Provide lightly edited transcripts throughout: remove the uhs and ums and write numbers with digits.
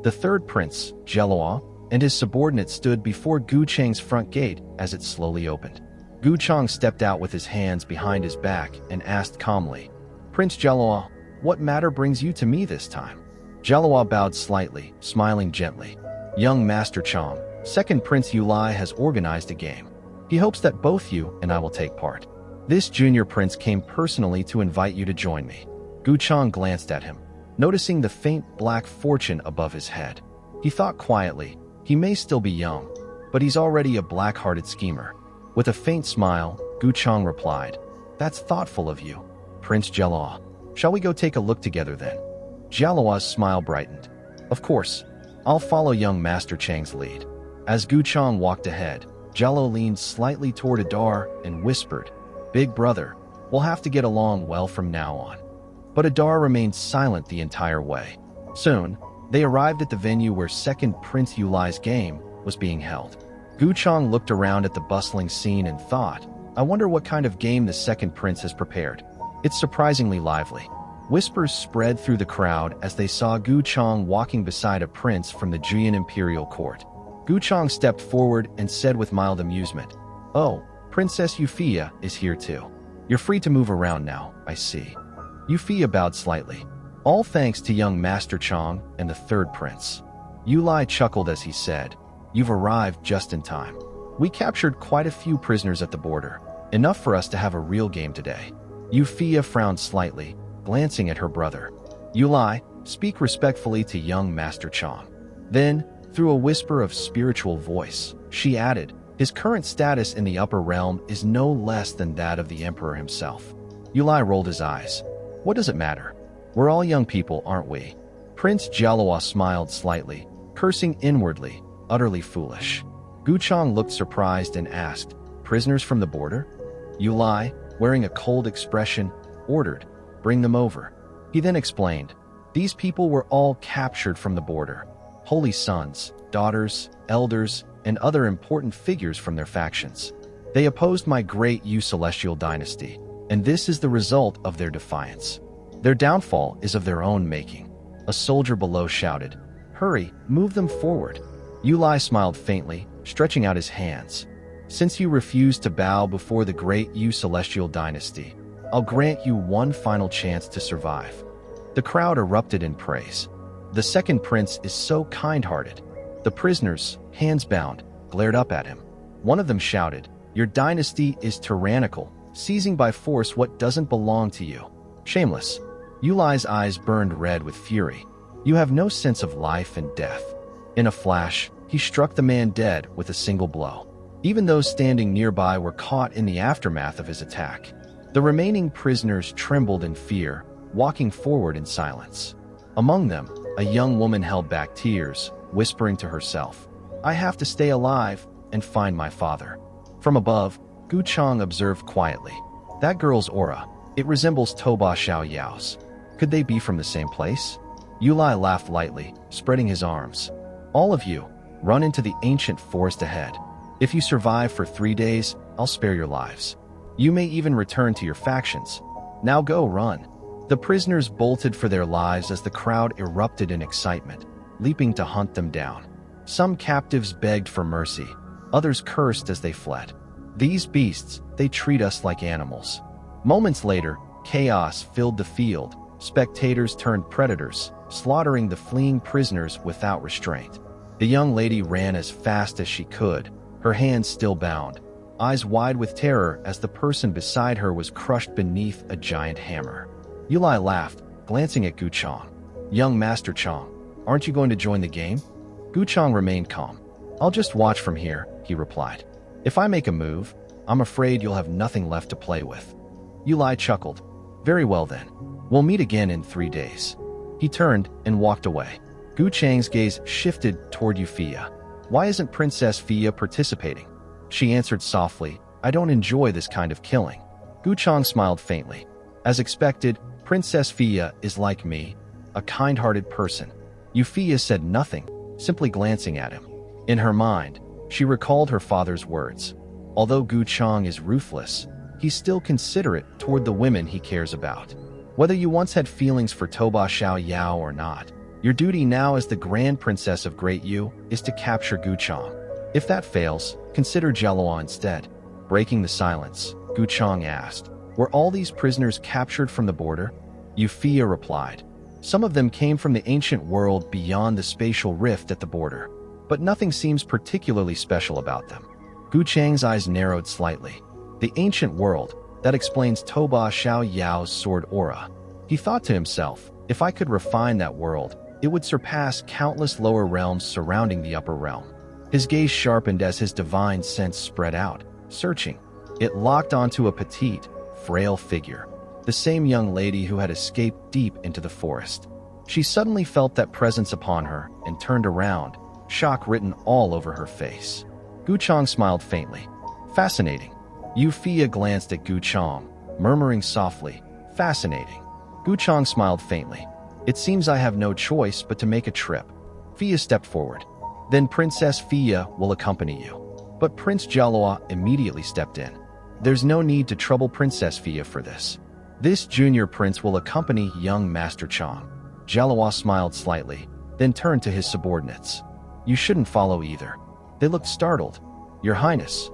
The third prince, Jelua, and his subordinate stood before Gu Chang's front gate as it slowly opened. Gu Chang stepped out with his hands behind his back and asked calmly, "Prince Jelua, what matter brings you to me this time?" Jelua bowed slightly, smiling gently. "Young Master Chang, second Prince Yulai has organized a game. He hopes that both you and I will take part. This junior prince came personally to invite you to join me." Gu Chang glanced at him, noticing the faint black fortune above his head. He thought quietly, he may still be young, but he's already a black-hearted schemer. With a faint smile, Gu Chang replied, "That's thoughtful of you, Prince Jelua. Shall we go take a look together then?" Jelua's smile brightened. "Of course, I'll follow young Master Chang's lead." As Gu Chang walked ahead, Jelua leaned slightly toward Adar and whispered, "Big brother, we'll have to get along well from now on." But Adar remained silent the entire way. Soon, they arrived at the venue where second Prince Yulai's game was being held. Gu Chang looked around at the bustling scene and thought, "I wonder what kind of game the second prince has prepared. It's surprisingly lively." Whispers spread through the crowd as they saw Gu Chang walking beside a prince from the Juyan imperial court. Gu Chang stepped forward and said with mild amusement, "Oh, Princess Euphia is here too. You're free to move around now, I see." Euphia bowed slightly. "All thanks to young Master Chang and the third prince." Yulai chuckled as he said, "You've arrived just in time. We captured quite a few prisoners at the border, enough for us to have a real game today." Euphia frowned slightly, glancing at her brother. "Yulai, speak respectfully to young Master Chang." Then, through a whisper of spiritual voice, she added, "His current status in the upper realm is no less than that of the emperor himself." Yulai rolled his eyes. "What does it matter? We're all young people, aren't we?" Prince Jelua smiled slightly, cursing inwardly, utterly foolish. Gu Chang looked surprised and asked, "Prisoners from the border?" Yulai, wearing a cold expression, ordered, "Bring them over." He then explained, "These people were all captured from the border. Holy sons, daughters, elders, and other important figures from their factions. They opposed my great Yu celestial dynasty, and this is the result of their defiance. Their downfall is of their own making." A soldier below shouted, "Hurry, move them forward." Yulai smiled faintly, stretching out his hands. "Since you refuse to bow before the great Yu celestial dynasty, I'll grant you one final chance to survive." The crowd erupted in praise. "The second prince is so kind-hearted." The prisoners, hands bound, glared up at him. One of them shouted, "Your dynasty is tyrannical, seizing by force what doesn't belong to you. Shameless." Yulai's eyes burned red with fury. "You have no sense of life and death." In a flash, he struck the man dead with a single blow. Even those standing nearby were caught in the aftermath of his attack. The remaining prisoners trembled in fear, walking forward in silence. Among them, a young woman held back tears, whispering to herself, "I have to stay alive and find my father." From above, Gu Chang observed quietly, "That girl's aura, it resembles Toba Xiao Yao's. Could they be from the same place?" Yulai laughed lightly, spreading his arms. "All of you, run into the ancient forest ahead. If you survive for 3 days, I'll spare your lives. You may even return to your factions. Now go, run." The prisoners bolted for their lives as the crowd erupted in excitement, leaping to hunt them down. Some captives begged for mercy, others cursed as they fled. "These beasts, they treat us like animals." Moments later, chaos filled the field. Spectators turned predators, slaughtering the fleeing prisoners without restraint. The young lady ran as fast as she could, her hands still bound, eyes wide with terror as the person beside her was crushed beneath a giant hammer. Yulai laughed, glancing at Gu Chang. "Young Master Chang, aren't you going to join the game?" Gu Chang remained calm. "I'll just watch from here," he replied. "If I make a move, I'm afraid you'll have nothing left to play with." Yulai chuckled. "Very well then. We'll meet again in 3 days." He turned and walked away. Gu Chang's gaze shifted toward Euphia. "Why isn't Princess Fia participating?" She answered softly, "I don't enjoy this kind of killing." Gu Chang smiled faintly. As expected, Princess Fia is like me, a kind-hearted person. Euphia said nothing, simply glancing at him. In her mind, she recalled her father's words. Although Gu Chang is ruthless, he's still considerate toward the women he cares about. Whether you once had feelings for Toba Xiao Yao or not, Your duty now as the Grand Princess of Great Yu is to capture Gu Changge. If that fails, consider Jelua instead. Breaking the silence, Gu Changge asked, "Were all these prisoners captured from the border?" Euphia replied, "Some of them came from the ancient world beyond the spatial rift at the border, but nothing seems particularly special about them." Gu Chang's eyes narrowed slightly. The ancient world, that explains Toba Xiao Yao's sword aura. He thought to himself, if I could refine that world, it would surpass countless lower realms surrounding the upper realm. His gaze sharpened as his divine sense spread out, searching. It locked onto a petite, frail figure, the same young lady who had escaped deep into the forest. She suddenly felt that presence upon her and turned around, shock written all over her face. Gu Changge smiled faintly. "Fascinating." Euphia glanced at Gu Changge, murmuring softly, "Fascinating." Gu Changge smiled faintly. "It seems I have no choice but to make a trip." Fia stepped forward. "Then Princess Fia will accompany you." But Prince Jelua immediately stepped in. "There's no need to trouble Princess Fia for this. This junior prince will accompany young Master Changge." Jelua smiled slightly, then turned to his subordinates. "You shouldn't follow either." They looked startled. "Your Highness."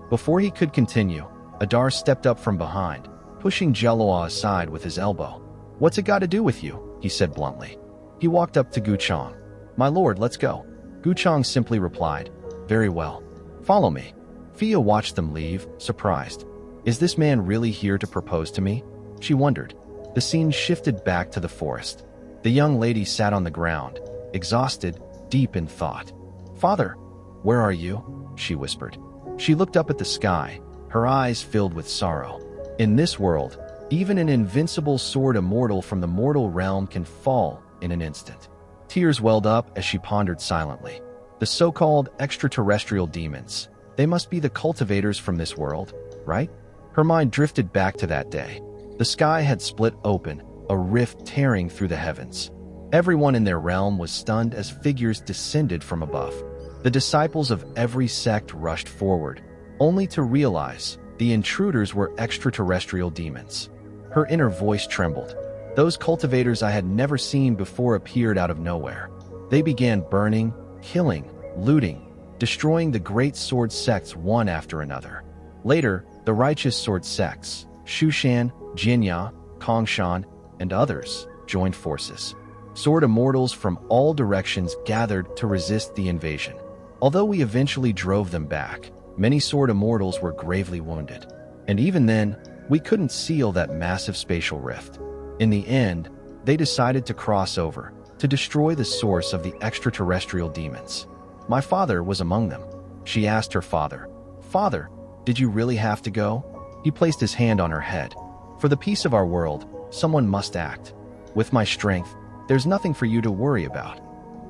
Before he could continue, Adar stepped up from behind, pushing Jelua aside with his elbow. "What's it got to do with you?" he said bluntly. He walked up to Gu Changge. "My lord, let's go." Gu Changge simply replied, "Very well. Follow me." Fia watched them leave, surprised. Is this man really here to propose to me? She wondered. The scene shifted back to the forest. The young lady sat on the ground, exhausted, deep in thought. "Father, where are you?" she whispered. She looked up at the sky, her eyes filled with sorrow. In this world, even an invincible sword immortal from the mortal realm can fall in an instant. Tears welled up as she pondered silently. The so-called extraterrestrial demons, they must be the cultivators from this world, right? Her mind drifted back to that day. The sky had split open, a rift tearing through the heavens. Everyone in their realm was stunned as figures descended from above. The disciples of every sect rushed forward, only to realize the intruders were extraterrestrial demons. Her inner voice trembled. Those cultivators I had never seen before appeared out of nowhere. They began burning, killing, looting, destroying the great sword sects one after another. Later, the righteous sword sects, Shushan, Jinya, Kongshan, and others, joined forces. Sword immortals from all directions gathered to resist the invasion. Although we eventually drove them back, many sword immortals were gravely wounded. And even then, we couldn't seal that massive spatial rift. In the end, they decided to cross over, to destroy the source of the extraterrestrial demons. My father was among them. She asked her father, "Father, did you really have to go?" He placed his hand on her head. "For the peace of our world, someone must act. With my strength, there's nothing for you to worry about."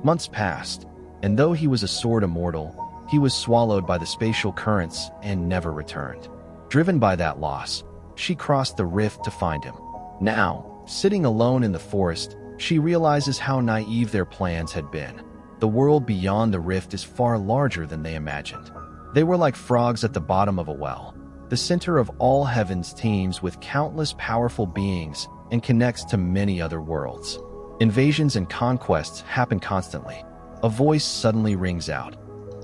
Months passed, and though he was a sword immortal, he was swallowed by the spatial currents and never returned. Driven by that loss, she crossed the rift to find him. Now, sitting alone in the forest, she realizes how naive their plans had been. The world beyond the rift is far larger than they imagined. They were like frogs at the bottom of a well. The center of all heavens teems with countless powerful beings and connects to many other worlds. Invasions and conquests happen constantly. A voice suddenly rings out.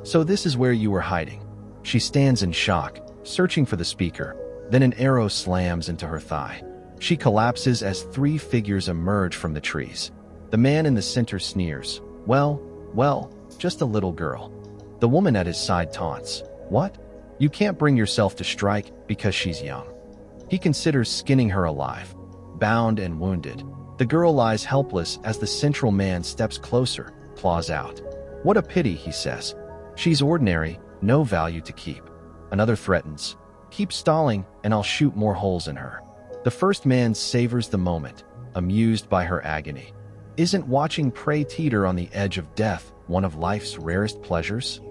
"So this is where you were hiding." She stands in shock, searching for the speaker. Then an arrow slams into her thigh. She collapses as three figures emerge from the trees. The man in the center sneers. Well, just a little girl." The woman at his side taunts. "What? You can't bring yourself to strike because she's young." He considers skinning her alive. Bound and wounded, the girl lies helpless as the central man steps closer, claws out. "What a pity," he says. "She's ordinary, no value to keep." Another threatens. "Keep stalling and I'll shoot more holes in her." The first man savors the moment, amused by her agony. Isn't watching prey teeter on the edge of death one of life's rarest pleasures?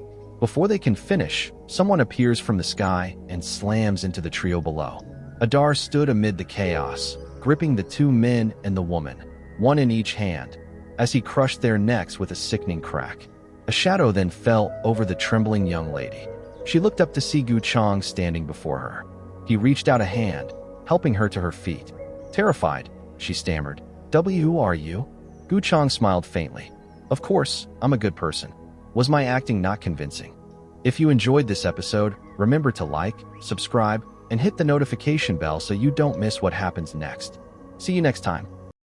Before they can finish, someone appears from the sky and slams into the trio below. Adar stood amid the chaos, gripping the two men and the woman, one in each hand, as he crushed their necks with a sickening crack. A shadow then fell over the trembling young lady. She looked up to see Gu Changge standing before her. He reached out a hand, helping her to her feet. "Terrified," she stammered. "Who are you?" Gu Chang smiled faintly. Of course, I'm a good person. Was my acting not convincing? If you enjoyed this episode, remember to like, subscribe, and hit the notification bell so you don't miss what happens next. See you next time.